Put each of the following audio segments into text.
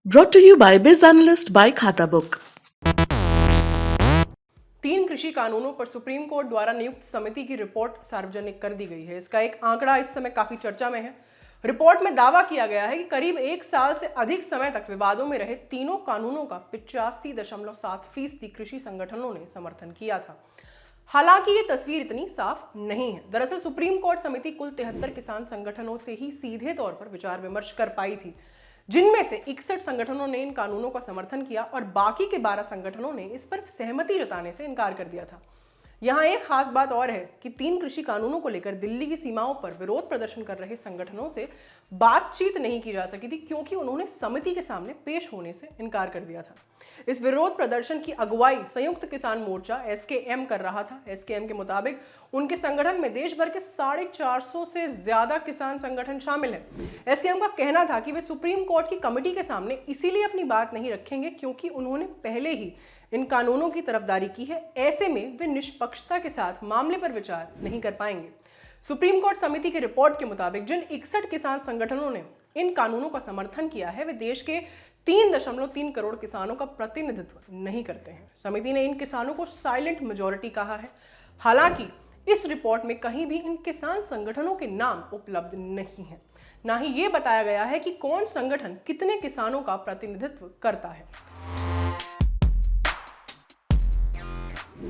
Brought to you by Biz Analyst by Khata Book. 3 कृषि कानूनों पर सुप्रीम कोर्ट द्वारा नियुक्त समिति की रिपोर्ट सार्वजनिक कर दी गई है। इसका एक आंकड़ा इस समय काफी चर्चा में है। रिपोर्ट में दावा किया गया है कि करीब 1 साल से अधिक समय तक विवादों में रहे तीनों कानूनों का 85.7% कृषि संगठनों ने समर्थन किया था। हालांकि ये तस्वीर इतनी साफ नहीं है। दरअसल सुप्रीम कोर्ट समिति कुल 73 किसान संगठनों से ही सीधे तौर पर विचार विमर्श कर पाई थी, जिनमें से 61 संगठनों ने इन कानूनों का समर्थन किया और बाकी के 12 संगठनों ने इस पर सहमति जताने से इनकार कर दिया था। यहाँ एक खास बात और है कि 3 कृषि कानूनों को लेकर दिल्ली की सीमाओं पर विरोध प्रदर्शन कर रहे संगठनों से बातचीत नहीं की जा सकी थी, क्योंकि उन्होंने समिति के सामने पेश होने से इनकार कर दिया था। इस विरोध प्रदर्शन की अगुवाई संयुक्त किसान मोर्चा एसकेएम कर रहा था। एसकेएम के मुताबिक उनके संगठन में देश भर के 450 से ज्यादा किसान संगठन शामिल हैं। एसकेएम का कहना था कि वे सुप्रीम कोर्ट की कमेटी के सामने इसीलिए अपनी बात नहीं रखेंगे क्योंकि उन्होंने पहले ही इन कानूनों की तरफदारी की है। ऐसे में वे निष्पक्षता के साथ मामले पर विचार नहीं कर पाएंगे। सुप्रीम कोर्ट समिति की रिपोर्ट के मुताबिक जिन 61 किसान संगठनों ने इन कानूनों का समर्थन किया है, वे देश के 3.3 करोड़ किसानों का प्रतिनिधित्व नहीं करते हैं। समिति ने इन किसानों को साइलेंट मेजॉरिटी कहा है। हालांकि इस रिपोर्ट में कहीं भी इन किसान संगठनों के नाम उपलब्ध नहीं है। ना ही ये बताया गया है कि कौन संगठन कितने किसानों का प्रतिनिधित्व करता है।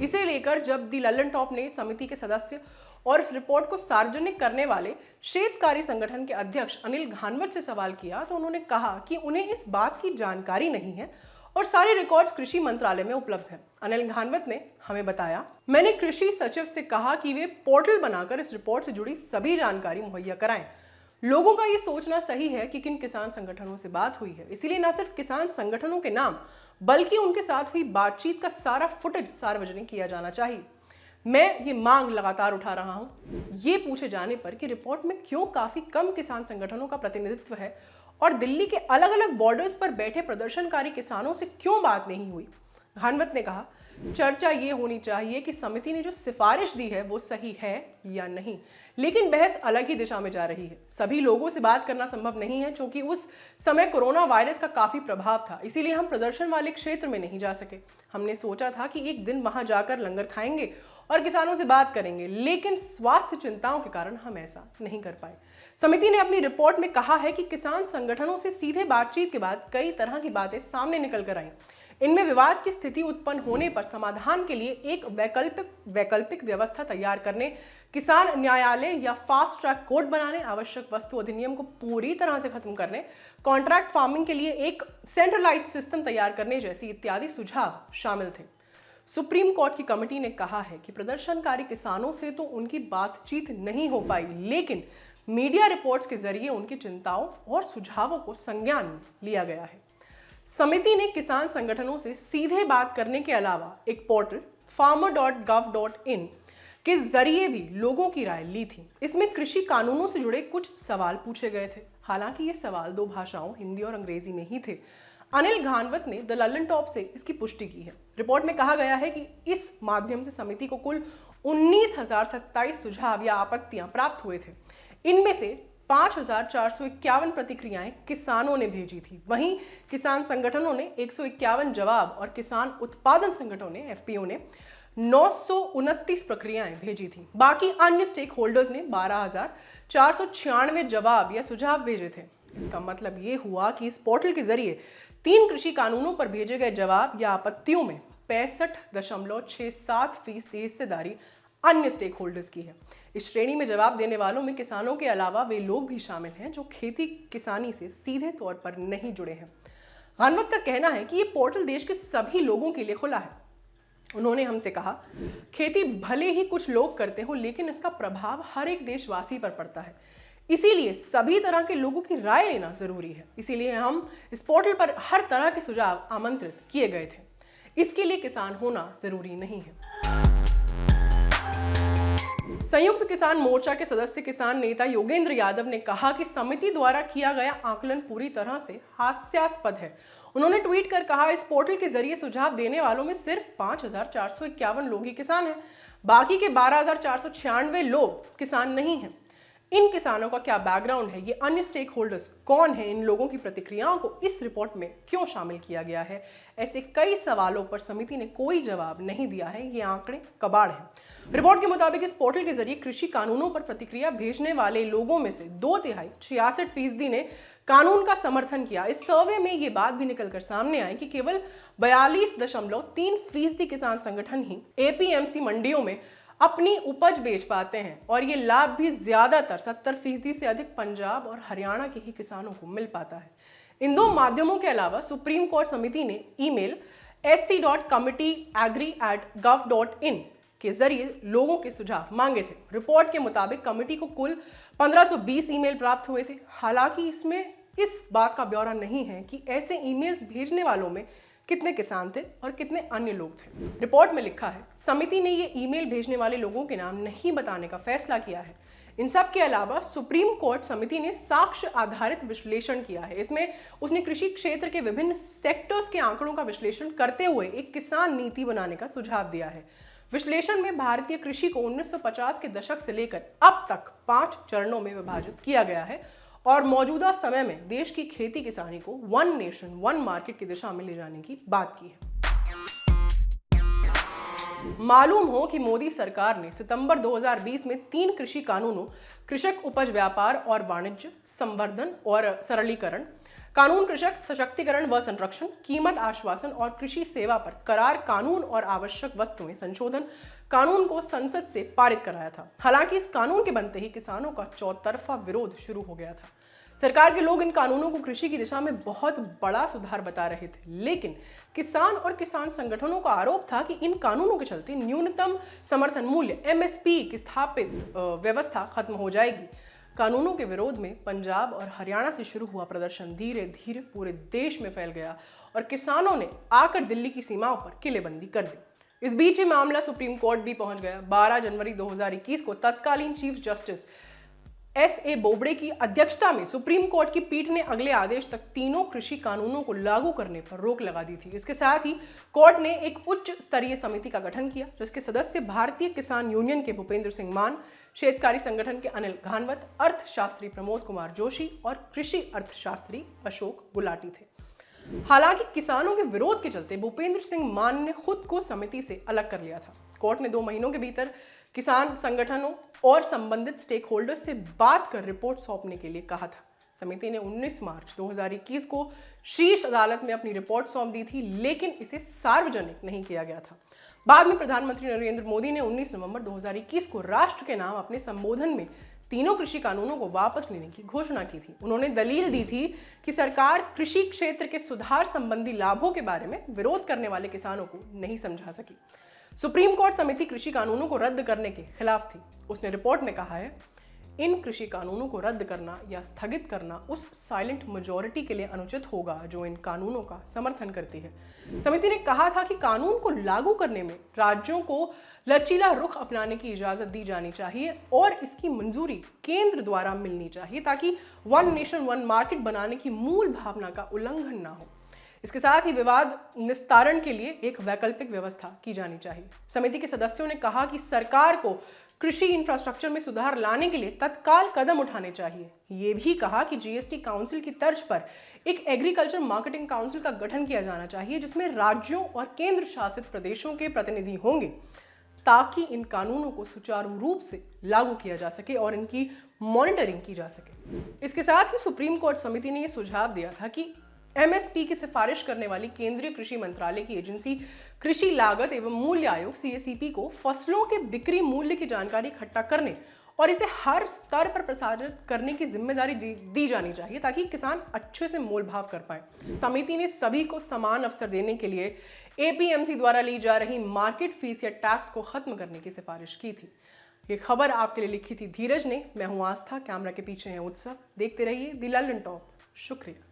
इसे लेकर जब दी लल्लन टॉप ने समिति के सदस्य और इस रिपोर्ट को सार्वजनिक करने वाले शेतकारी संगठन के अध्यक्ष अनिल घानवत से सवाल किया, तो उन्होंने कहा कि उन्हें इस बात की जानकारी नहीं है और सारे रिकॉर्ड्स कृषि मंत्रालय में उपलब्ध हैं। अनिल घानवत ने हमें बताया, मैंने कृषि सचिव से कहा कि वे पोर्टल बनाकर इस रिपोर्ट से जुड़ी सभी जानकारी मुहैया कराएं। लोगों का ये सोचना सही है कि किन किसान संगठनों से बात हुई है, इसीलिए न सिर्फ किसान संगठनों के नाम बल्कि उनके साथ हुई बातचीत का सारा फुटेज सार्वजनिक किया जाना चाहिए। मैं ये मांग लगातार उठा रहा हूं। ये पूछे जाने पर कि रिपोर्ट में क्यों काफी कम किसान संगठनों का प्रतिनिधित्व है और दिल्ली के अलग अलग बॉर्डर्स पर बैठे प्रदर्शनकारी किसानों से क्यों बात नहीं हुई, घानवत ने कहा, चर्चा ये होनी चाहिए कि समिति ने जो सिफारिश दी है वो सही है या नहीं, लेकिन बहस अलग ही दिशा में जा रही है। सभी लोगों से बात करना संभव नहीं है, क्योंकि उस समय कोरोना वायरस का काफी प्रभाव था, इसीलिए हम प्रदर्शन वाले क्षेत्र में नहीं जा सके। हमने सोचा था कि एक दिन वहां जाकर लंगर खाएंगे और किसानों से बात करेंगे, लेकिन स्वास्थ्य चिंताओं के कारण हम ऐसा नहीं कर पाए। समिति ने अपनी रिपोर्ट में कहा है कि किसान संगठनों से सीधे बातचीत के बाद कई तरह की बातें सामने निकल कर आई। इनमें विवाद की स्थिति उत्पन्न होने पर समाधान के लिए एक वैकल्पिक व्यवस्था तैयार करने, किसान न्यायालय या फास्ट ट्रैक कोर्ट बनाने, आवश्यक वस्तु अधिनियम को पूरी तरह से खत्म करने, कॉन्ट्रैक्ट फार्मिंग के लिए एक सेंट्रलाइज्ड सिस्टम तैयार करने जैसी इत्यादि सुझाव शामिल थे। सुप्रीम कोर्ट की कमेटी ने कहा है कि प्रदर्शनकारी किसानों से तो उनकी बातचीत नहीं हो पाई, लेकिन मीडिया रिपोर्ट्स के जरिए उनकी चिंताओं और सुझावों को संज्ञान में लिया गया है। समिति ने किसान संगठनों से सीधे बात करने के अलावा एक पोर्टल farmer.gov.in के जरिए भी लोगों की राय ली थी। इसमें कृषि कानूनों से जुड़े कुछ सवाल पूछे गए थे। हालांकि ये सवाल 2 भाषाओं, हिंदी और अंग्रेजी में ही थे। अनिल घानवत ने द लल्लन टॉप से इसकी पुष्टि की है। रिपोर्ट में कहा गया है कि इस माध्यम से समिति को कुल 19,027 सुझाव या आपत्तियां प्राप्त हुए थे। इनमें से 5,451 प्रतिक्रियाएं किसानों ने भेजी थी। वहीं किसान संगठनों ने 151 जवाब और किसान उत्पादन संगठनों ने एफपीओ ने 929 प्रक्रियाएं भेजी थी। बाकी अन्य स्टेक होल्डर्स ने 12,496 जवाब या सुझाव भेजे थे। इसका मतलब ये हुआ कि इस पोर्टल के जरिए 3 कृषि कानूनों पर भेजे गए जवाब या आपत्तियों में 65.67% हिस्सेदारी अन्य स्टेक होल्डर्स की है। इस श्रेणी में जवाब देने वालों में किसानों के अलावा वे लोग भी शामिल हैं जो खेती किसानी से सीधे तौर पर नहीं जुड़े हैं। घानवत का कहना है कि ये पोर्टल देश के सभी लोगों के लिए खुला है। उन्होंने हमसे कहा, खेती भले ही कुछ लोग करते हो, लेकिन इसका प्रभाव हर एक देशवासी पर पड़ता है, इसीलिए सभी तरह के लोगों की राय लेना जरूरी है। इसीलिए हम इस पोर्टल पर हर तरह के सुझाव आमंत्रित किए गए थे। इसके लिए किसान होना जरूरी नहीं है। संयुक्त किसान मोर्चा के सदस्य किसान नेता योगेंद्र यादव ने कहा कि समिति द्वारा किया गया आकलन पूरी तरह से हास्यास्पद है। उन्होंने ट्वीट कर कहा, इस पोर्टल के जरिए सुझाव देने वालों में सिर्फ 5,451 लोग ही किसान हैं, बाकी के 12,496 लोग किसान नहीं हैं। इन किसानों का क्या बैकग्राउंड है, ये अन्य स्टेक होल्डर्स कौन है, इन लोगों की प्रतिक्रियाओं को इस रिपोर्ट में क्यों शामिल किया गया है, ऐसे कई सवालों पर समिति ने कोई जवाब नहीं दिया है। ये आंकड़े कबाड़ हैं। रिपोर्ट के मुताबिक इस पोर्टल के जरिए कृषि कानूनों पर प्रतिक्रिया भेजने वाले लोगों में से 2/3 66% ने कानून का समर्थन किया। इस सर्वे में ये बात भी निकलकर सामने आई कि केवल 42.3% किसान संगठन ही एपीएमसी मंडियों में अपनी उपज बेच पाते हैं और ये लाभ भी ज्यादातर 70% से अधिक पंजाब और हरियाणा के ही किसानों को मिल पाता है। इन दो माध्यमों के अलावा सुप्रीम कोर्ट समिति ने ईमेल sc.committeeagri@gov.in के जरिए लोगों के सुझाव मांगे थे। रिपोर्ट के मुताबिक कमेटी को कुल 1520 ईमेल प्राप्त हुए थे। हालांकि इसमें इस बात का ब्यौरा नहीं है कि ऐसे ईमेल्स भेजने वालों में कितने किसान थे और कितने अन्य लोग थे। रिपोर्ट में लिखा है, समिति ने ये ईमेल भेजने वाले लोगों के नाम नहीं बताने का फैसला किया है। इन सब के अलावा सुप्रीम कोर्ट समिति ने साक्ष्य आधारित विश्लेषण किया है। इसमें उसने कृषि क्षेत्र के विभिन्न सेक्टर्स के आंकड़ों का विश्लेषण करते हुए एक किसान नीति बनाने का सुझाव दिया है। विश्लेषण में भारतीय कृषि को 1950 के दशक से लेकर अब तक 5 चरणों में विभाजित किया गया है और मौजूदा समय में देश की खेती किसानी को वन नेशन वन मार्केट की दिशा में ले जाने की बात की है। मालूम हो कि मोदी सरकार ने सितंबर 2020 में 3 कृषि कानूनों, कृषक उपज व्यापार और वाणिज्य संवर्धन और सरलीकरण कानून, कृषक सशक्तिकरण व संरक्षण, कीमत आश्वासन और कृषि सेवा पर करार कानून और आवश्यक वस्तुएं संशोधन कानून को संसद से पारित कराया था। हालांकि इस कानून के बनते ही किसानों का चौतरफा विरोध शुरू हो गया था। सरकार के लोग इन कानूनों को कृषि की दिशा में बहुत बड़ा सुधार बता रहे थे, लेकिन किसान और किसान संगठनों का आरोप था कि इन कानूनों के चलते न्यूनतम समर्थन मूल्य एमएसपी की स्थापित व्यवस्था खत्म हो जाएगी। कानूनों के विरोध में पंजाब और हरियाणा से शुरू हुआ प्रदर्शन धीरे धीरे पूरे देश में फैल गया और किसानों ने आकर दिल्ली की सीमाओं पर किलेबंदी कर दी। इस बीच ये मामला सुप्रीम कोर्ट भी पहुंच गया। 12 जनवरी 2021 को तत्कालीन चीफ जस्टिस एस.ए. बोबड़े की अध्यक्षता में सुप्रीम कोर्ट की पीठ ने अगले आदेश तक तीनों कृषि कानूनों को लागू करने पर रोक लगा दी थी। इसके साथ ही कोर्ट ने एक उच्च स्तरीय समिति का गठन किया, जिसके सदस्य भारतीय किसान यूनियन के भूपेंद्र सिंह मान, शेतकारी संगठन के अनिल घानवत, अर्थशास्त्री प्रमोद कुमार जोशी और कृषि अर्थशास्त्री अशोक गुलाटी थे। हालांकि किसानों के विरोध के चलते भूपेंद्र सिंह मान ने खुद को समिति से अलग कर लिया था। कोर्ट ने 2 महीनों के भीतर किसान संगठनों और संबंधित स्टेक होल्डर्स से बात कर रिपोर्ट सौंपने के लिए कहा था। समिति ने 19 मार्च 2021 को शीर्ष अदालत में अपनी रिपोर्ट सौंप दी थी, लेकिन इसे सार्वजनिक नहीं किया गया था। बाद में प्रधानमंत्री नरेंद्र मोदी ने 19 नवंबर 2021 को राष्ट्र के नाम अपने संबोधन में तीनों कृषि कानूनों को वापस लेने की घोषणा की थी। उन्होंने दलील दी थी कि सरकार कृषि क्षेत्र के सुधार संबंधी लाभों के बारे में विरोध करने वाले किसानों को नहीं समझा सकी। सुप्रीम कोर्ट समिति कृषि कानूनों को रद्द करने के खिलाफ थी। उसने रिपोर्ट में कहा है, इन कृषि कानूनों को रद्द करना या स्थगित करना उस साइलेंट मेजॉरिटी के लिए अनुचित होगा जो इन कानूनों का समर्थन करती है। समिति ने कहा था कि कानून को लागू करने में राज्यों को लचीला रुख अपनाने की इजाजत दी जानी चाहिए और इसकी मंजूरी केंद्र द्वारा मिलनी चाहिए ताकि वन नेशन वन मार्केट बनाने की मूल भावना का उल्लंघन ना हो। इसके साथ ही विवाद निस्तारण के लिए एक वैकल्पिक व्यवस्था की जानी चाहिए। समिति के सदस्यों ने कहा कि सरकार को कृषि इंफ्रास्ट्रक्चर में सुधार लाने के लिए तत्काल कदम उठाने चाहिए। ये भी कहा कि जीएसटी काउंसिल की तर्ज पर एक एग्रीकल्चर मार्केटिंग काउंसिल का गठन किया जाना चाहिए, जिसमें राज्यों और केंद्र शासित प्रदेशों के प्रतिनिधि होंगे, ताकि इन कानूनों को सुचारू रूप से लागू किया जा सके और इनकी मॉनिटरिंग की जा सके। इसके साथ ही सुप्रीम कोर्ट समिति ने यह सुझाव दिया था कि एमएसपी की सिफारिश करने वाली केंद्रीय कृषि मंत्रालय की एजेंसी कृषि लागत एवं मूल्य आयोग सीएसीपी को फसलों के बिक्री मूल्य की जानकारी इकट्ठा करने और इसे हर स्तर पर प्रसारित करने की जिम्मेदारी दी जानी चाहिए ताकि किसान अच्छे से मोल भाव कर पाए। समिति ने सभी को समान अवसर देने के लिए एपीएमसी द्वारा ली जा रही मार्केट फीस या टैक्स को खत्म करने की सिफारिश की थी। ये खबर आपके लिए लिखी थी धीरज ने। मैं हूं आस्था, कैमरा के पीछे है उत्सव। देखते रहिए द लल्लन टॉप। शुक्रिया।